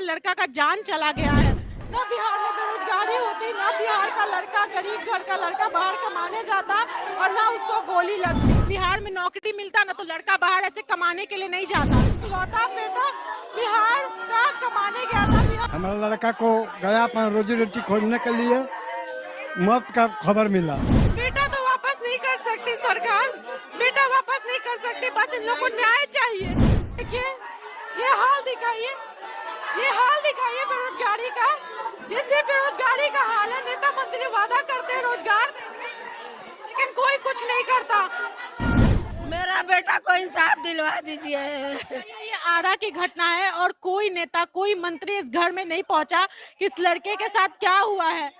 लड़का का जान चला गया है। ना बिहार में बेरोजगारी होती, ना बिहार का लड़का, गरीब घर का लड़का बाहर कमाने जाता और ना उसको गोली लगती। बिहार में नौकरी मिलता ना तो लड़का बाहर ऐसे कमाने के लिए नहीं जाता। इकलौता बेटा बिहार का कमाने गया था। हमारा लड़का को गया अपना रोजी रोटी खोजने के लिए, मौत का खबर मिला। बेटा तो वापस नहीं कर सकती सरकार, बेटा वापस नहीं कर सकती, बस इन लोगों को न्याय चाहिए। देखिए ये हाल दिखाइए, ये हाल दिखाइए बेरोजगारी का। ये सिर्फ बेरोजगारी का हाल है। नेता मंत्री वादा करते हैं रोजगार देंगे, लेकिन कोई कुछ नहीं करता। मेरा बेटा को इंसाफ दिलवा दीजिए। ये आरा की घटना है और कोई नेता, कोई मंत्री इस घर में नहीं पहुंचा कि इस लड़के के साथ क्या हुआ है।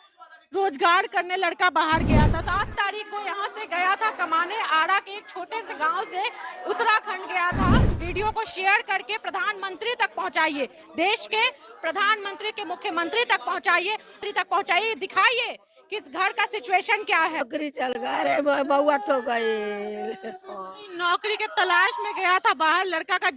रोजगार करने लड़का बाहर गया था, 7 तारीख को यहाँ से गया था कमाने, आरा के एक छोटे से गांव से उत्तराखंड गया था। वीडियो को शेयर करके प्रधानमंत्री तक पहुंचाइए, देश के प्रधानमंत्री के मुख्यमंत्री तक पहुंचाइए, दिखाइए कि इस घर का सिचुएशन क्या है। नौकरी चल गए, बउआ तो गई। नौकरी के तलाश में गया था बाहर, लड़का का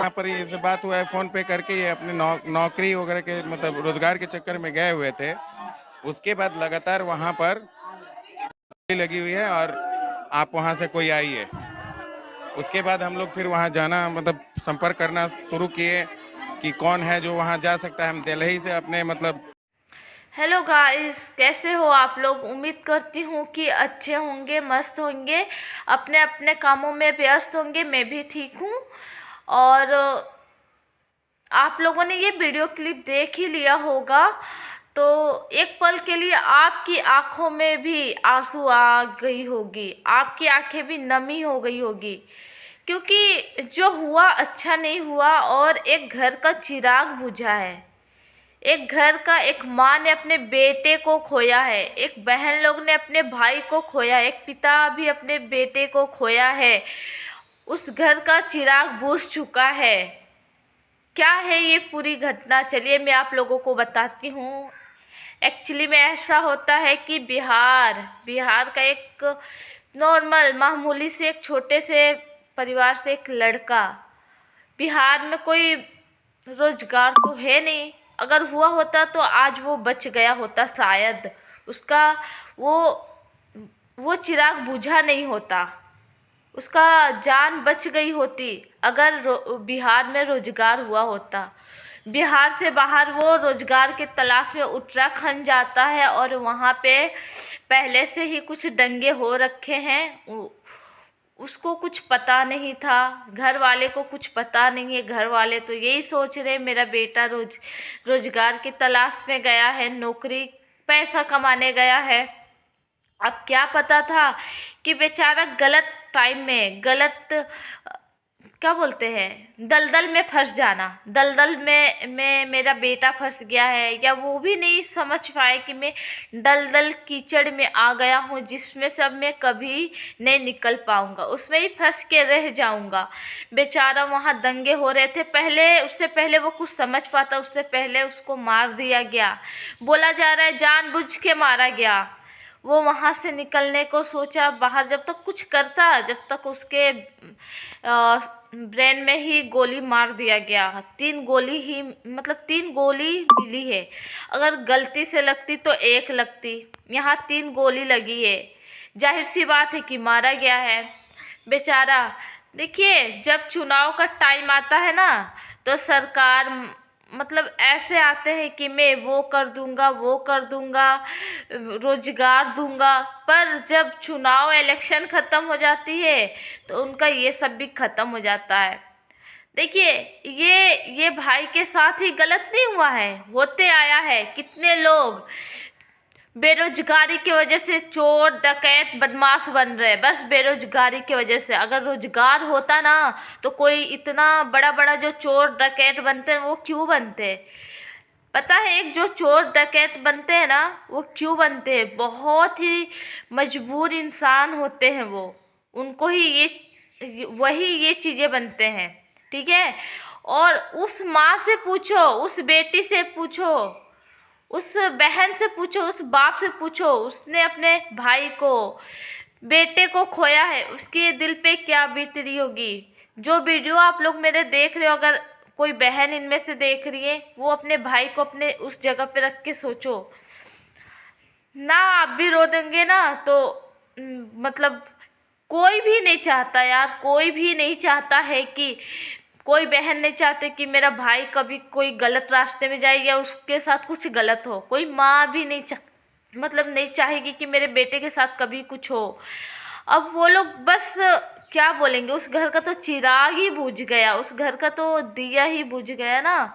पर ये से बात हुआ है, फोन पे करके ये अपने नौकरी वगैरह के मतलब रोजगार के चक्कर में गए हुए थे। उसके बाद लगातार वहां पर लगी हुई है और आप वहां से कोई आइए। उसके बाद हम लोग फिर वहां जाना मतलब संपर्क करना शुरू किए कि कौन है जो वहां जा सकता है। हम दिल्ली से अपने मतलब हेलो गाइस, कैसे हो आप लोग। उम्मीद करती हूँ कि अच्छे होंगे, मस्त होंगे, अपने अपने कामों में व्यस्त होंगे। मैं भी ठीक हूँ और आप लोगों ने ये वीडियो क्लिप देख ही लिया होगा तो एक पल के लिए आपकी आंखों में भी आंसू आ गई होगी, आपकी आंखें भी नमी हो गई होगी, क्योंकि जो हुआ अच्छा नहीं हुआ और एक घर का चिराग बुझा है। एक घर का, एक माँ ने अपने बेटे को खोया है, एक बहन लोग ने अपने भाई को खोया है, एक पिता भी अपने बेटे को खोया है। उस घर का चिराग बुझ चुका है। क्या है ये पूरी घटना, चलिए मैं आप लोगों को बताती हूँ। एक्चुअली में ऐसा होता है कि बिहार का एक नॉर्मल मामूली से एक छोटे से परिवार से एक लड़का, बिहार में कोई रोजगार तो है नहीं, अगर हुआ होता तो आज वो बच गया होता, शायद उसका वो चिराग बुझा नहीं होता, उसका जान बच गई होती अगर बिहार में रोजगार हुआ होता। बिहार से बाहर वो रोजगार के तलाश में उत्तराखंड जाता है और वहाँ पे पहले से ही कुछ दंगे हो रखे हैं। उसको कुछ पता नहीं था, घर वाले को कुछ पता नहीं है। घर वाले तो यही सोच रहे मेरा बेटा रोजगार की तलाश में गया है, नौकरी पैसा कमाने गया है। अब क्या पता था कि बेचारा गलत टाइम में, गलत क्या बोलते हैं, दलदल में फंस जाना। दलदल में मेरा बेटा फंस गया है, या वो भी नहीं समझ पाए कि मैं दलदल कीचड़ में आ गया हूँ जिसमें से अब मैं कभी नहीं निकल पाऊँगा, उसमें ही फंस के रह जाऊँगा। बेचारा वहाँ दंगे हो रहे थे, उससे पहले वो कुछ समझ पाता, उससे पहले उसको मार दिया गया। बोला जा रहा है जानबूझ के मारा गया। वो वहाँ से निकलने को सोचा बाहर, जब तक कुछ करता, जब तक उसके ब्रेन में ही गोली मार दिया गया। 3 गोली ही, मतलब 3 गोली मिली है। अगर गलती से लगती तो 1 लगती, यहाँ 3 गोली लगी है। जाहिर सी बात है कि मारा गया है बेचारा। देखिए जब चुनाव का टाइम आता है ना तो सरकार मतलब ऐसे आते हैं कि मैं वो कर दूंगा, वो कर दूंगा, रोजगार दूंगा, पर जब चुनाव इलेक्शन ख़त्म हो जाती है तो उनका ये सब भी ख़त्म हो जाता है। देखिए ये भाई के साथ ही गलत नहीं हुआ है, होते आया है। कितने लोग बेरोजगारी की वजह से चोर डकैत बदमाश बन रहे, बस बेरोजगारी की वजह से। अगर रोजगार होता ना तो कोई इतना बड़ा बड़ा जो चोर डकैत बनते हैं वो क्यों बनते? पता है, एक जो चोर डकैत बनते हैं ना वो क्यों बनते हैं? बहुत ही मजबूर इंसान होते हैं वो, उनको ही ये चीज़ें बनते हैं, ठीक है। और उस माँ से पूछो, उस बेटी से पूछो, उस बहन से पूछो, उस बाप से पूछो, उसने अपने भाई को, बेटे को खोया है, उसके दिल पे क्या बीत रही होगी। जो वीडियो आप लोग मेरे देख रहे हो, अगर कोई बहन इनमें से देख रही है, वो अपने भाई को अपने उस जगह पे रख के सोचो ना। आप भी रो देंगे ना तो मतलब कोई भी नहीं चाहता यार, कोई भी नहीं चाहता है कि, कोई बहन नहीं चाहते कि मेरा भाई कभी कोई गलत रास्ते में जाए या उसके साथ कुछ गलत हो। कोई माँ भी नहीं चाहेगी कि मेरे बेटे के साथ कभी कुछ हो। अब वो लोग बस क्या बोलेंगे, उस घर का तो चिराग ही बुझ गया, उस घर का तो दिया ही बुझ गया ना।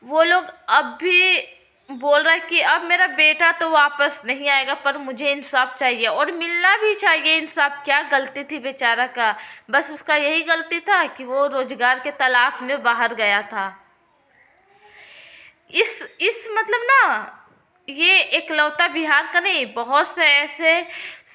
वो लोग अब भी बोल रहा है कि अब मेरा बेटा तो वापस नहीं आएगा, पर मुझे इंसाफ चाहिए और मिलना भी चाहिए इंसाफ। क्या गलती थी बेचारा का? बस उसका यही गलती था कि वो रोजगार के तलाश में बाहर गया था। इस मतलब ना, ये एकलौता बिहार का नहीं, बहुत से ऐसे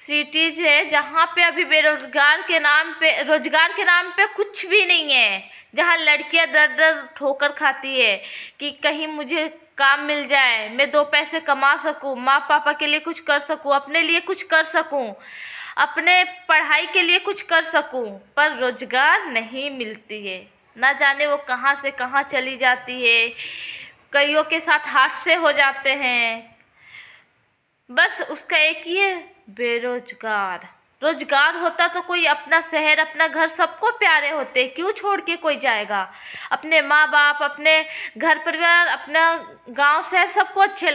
सिटीज है जहाँ पे अभी रोजगार के नाम पे कुछ भी नहीं है, जहाँ लड़कियां दर दर ठोकर खाती है कि कहीं मुझे काम मिल जाए, मैं 2 पैसे कमा सकूं, माँ पापा के लिए कुछ कर सकूं, अपने लिए कुछ कर सकूं, अपने पढ़ाई के लिए कुछ कर सकूं, पर रोजगार नहीं मिलती है। ना जाने वो कहाँ से कहाँ चली जाती है, कईयों के साथ हादसे हो जाते हैं। बस उसका एक ही है, बेरोजगार। रोजगार होता तो कोई अपना शहर, अपना घर, सबको प्यारे होते, क्यों छोड़ के कोई जाएगा? अपने माँ बाप, अपने घर परिवार, अपना गांव शहर सबको अच्छे लगते।